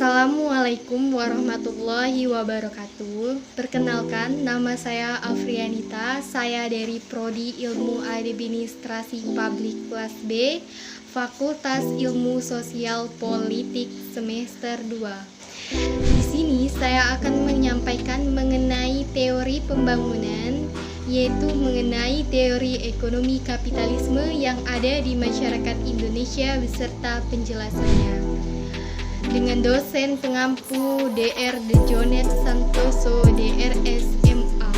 Assalamualaikum warahmatullahi wabarakatuh. Perkenalkan, nama saya Afrianita. Saya dari Prodi Ilmu Administrasi Publik kelas B, Fakultas Ilmu Sosial Politik semester 2. Di sini saya akan menyampaikan mengenai teori pembangunan, yaitu mengenai teori ekonomi kapitalisme yang ada di masyarakat Indonesia beserta penjelasannya. Dengan dosen pengampu Dr. Dejonet Santoso, Dr. SMA.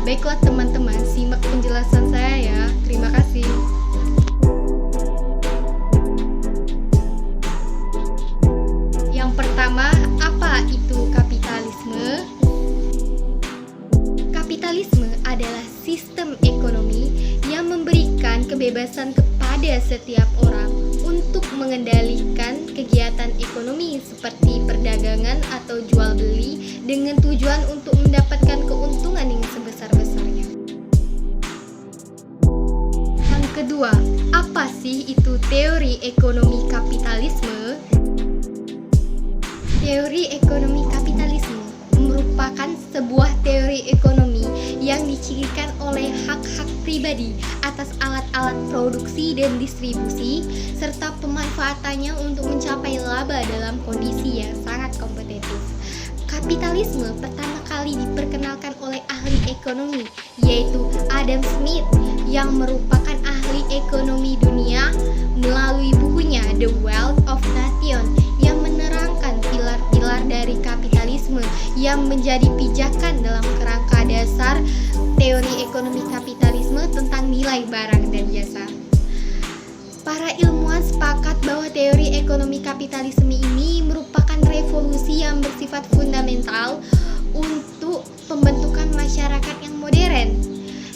Baiklah teman-teman, simak penjelasan saya ya. Terima kasih. Yang pertama, apa itu kapitalisme? Kapitalisme adalah sistem ekonomi yang memberikan kebebasan kepada setiap orang untuk mengendalikan kegiatan ekonomi seperti perdagangan atau jual beli dengan tujuan untuk mendapatkan keuntungan yang sebesar-besarnya. Yang kedua, apa sih itu teori ekonomi kapitalisme? Teori ekonomi kapitalisme merupakan sebuah teori ekonomi yang dicirikan oleh hak-hak pribadi atas alat-alat produksi dan distribusi serta pemanfaatannya untuk mencapai laba dalam kondisi yang sangat kompetitif. Kapitalisme pertama kali diperkenalkan oleh ahli ekonomi, yaitu Adam Smith, yang merupakan ahli ekonomi dunia melalui bukunya The Wealth of Nations yang menerangkan pilar-pilar dari kapitalisme yang menjadi pijakan dalam kerangka dasar teori ekonomi kapitalisme tentang nilai barang dan jasa. Para ilmuwan sepakat bahwa teori ekonomi kapitalisme ini merupakan revolusi yang bersifat fundamental untuk pembentukan masyarakat yang modern.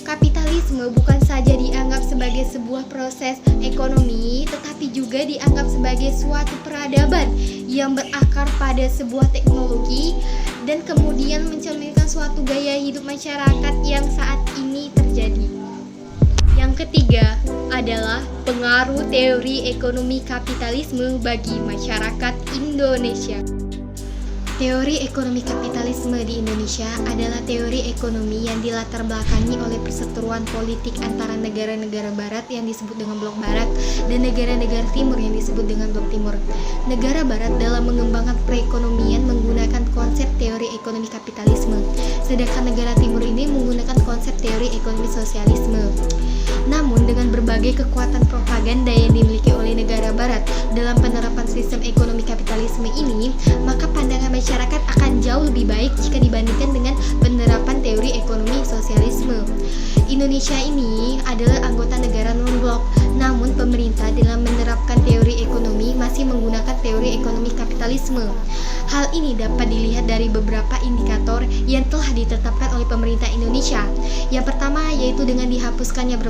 Kapitalisme bukan saja dianggap sebagai sebuah proses ekonomi, tetapi juga dianggap sebagai suatu peradaban yang berakar pada sebuah teknologi dan kemudian mencerminkan suatu gaya hidup masyarakat yang saat ini terjadi. Yang ketiga adalah pengaruh teori ekonomi kapitalisme bagi masyarakat Indonesia. Teori ekonomi kapitalisme di Indonesia adalah teori ekonomi yang dilatar belakangi oleh perseteruan politik antara negara-negara barat yang disebut dengan blok barat dan negara-negara timur yang disebut dengan blok timur. Negara barat dalam mengembangkan perekonomian menggunakan konsep teori ekonomi kapitalisme, sedangkan negara timur ini menggunakan konsep teori ekonomi sosialisme. Namun dengan berbagai kekuatan propaganda yang dimiliki oleh negara barat dalam penerapan sistem ekonomi kapitalisme ini, maka pandangan masyarakat akan jauh lebih baik jika dibandingkan dengan penerapan teori ekonomi sosialisme. Indonesia ini adalah anggota negara non-blok, namun pemerintah dalam menerapkan teori ekonomi masih menggunakan teori ekonomi kapitalisme. Hal ini dapat dilihat dari beberapa indikator yang telah ditetapkan oleh pemerintah Indonesia. Yang pertama yaitu dengan dihapuskannya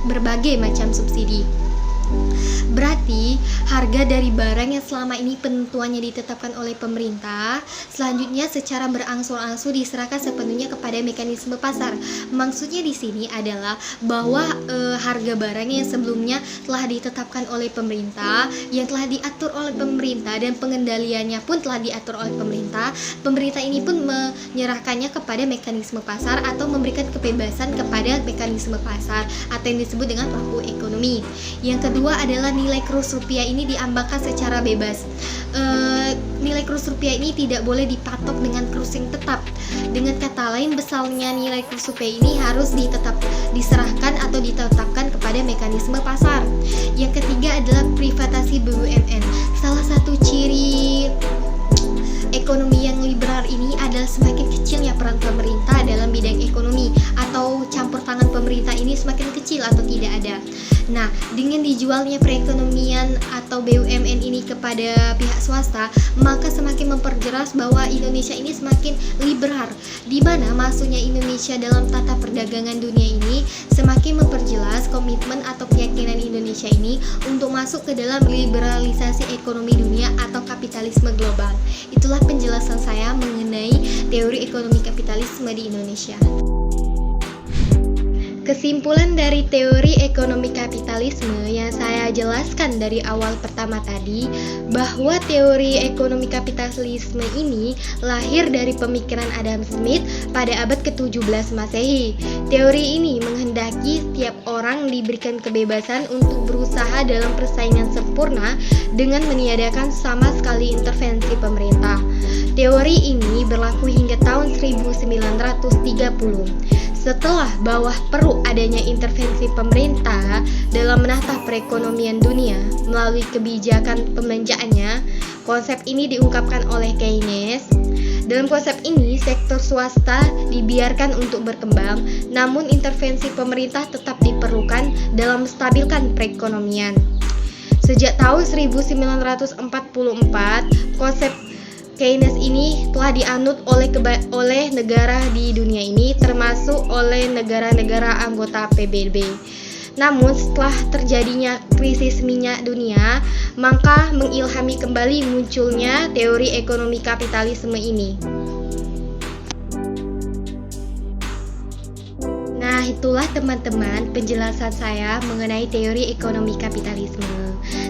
berbagai macam subsidi. Berarti harga dari barang yang selama ini penentuannya ditetapkan oleh pemerintah selanjutnya secara berangsur-angsur diserahkan sepenuhnya kepada mekanisme pasar. Maksudnya di sini adalah bahwa harga barang yang sebelumnya telah ditetapkan oleh pemerintah, yang telah diatur oleh pemerintah dan pengendaliannya pun telah diatur oleh pemerintah. Pemerintah ini pun menyerahkannya kepada mekanisme pasar atau memberikan kebebasan kepada mekanisme pasar atau yang disebut dengan pelaku ekonomi. Yang kedua adalah nilai kurs rupiah ini diambangkan secara bebas. Nilai kurs rupiah ini tidak boleh dipatok dengan kurs yang tetap. Dengan kata lain, besarnya nilai kurs rupiah ini harus diserahkan atau ditetapkan kepada mekanisme pasar. Yang ketiga adalah privatisasi BUMN. Salah satu ciri ekonomi yang liberal ini adalah semakin kecilnya peran pemerintah dalam bidang ekonomi atau campur tangan pemerintah ini semakin kecil atau tidak ada. Nah, dengan dijualnya perekonomian atau BUMN ini kepada pihak swasta, maka semakin memperjelas bahwa Indonesia ini semakin liberal. Di mana masuknya Indonesia dalam tata perdagangan dunia ini semakin memperjelas komitmen atau keyakinan Indonesia ini untuk masuk ke dalam liberalisasi ekonomi dunia atau kapitalisme global. Itulah penjelasan saya mengenai teori ekonomi kapitalisme di Indonesia. Kesimpulan dari teori ekonomi kapitalisme yang saya jelaskan dari awal pertama tadi, bahwa teori ekonomi kapitalisme ini lahir dari pemikiran Adam Smith pada abad ke-17 Masehi. Teori ini menghendaki setiap orang diberikan kebebasan untuk berusaha dalam persaingan sempurna dengan meniadakan sama sekali intervensi pemerintah. Teori ini berlaku hingga tahun 1930. Setelah bahwa perlu adanya intervensi pemerintah dalam menatah perekonomian dunia melalui kebijakan pembelanjaannya, konsep ini diungkapkan oleh Keynes. Dalam konsep ini, sektor swasta dibiarkan untuk berkembang, namun intervensi pemerintah tetap diperlukan dalam menstabilkan perekonomian. Sejak tahun 1944, konsep Keynes ini telah dianut oleh negara di dunia ini, termasuk oleh negara-negara anggota PBB. Namun setelah terjadinya krisis minyak dunia, maka mengilhami kembali munculnya teori ekonomi kapitalisme ini. Nah, itulah teman-teman penjelasan saya mengenai teori ekonomi kapitalisme.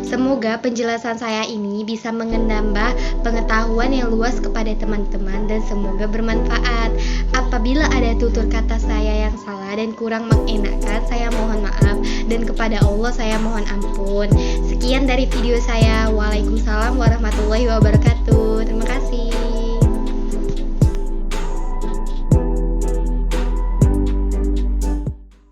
Semoga penjelasan saya ini bisa menambah pengetahuan yang luas kepada teman-teman dan semoga bermanfaat. Apabila ada tutur kata saya yang salah dan kurang mengenakan, saya mohon maaf dan kepada Allah saya mohon ampun. Sekian dari video saya. Waalaikumsalam warahmatullahi wabarakatuh. Terima kasih.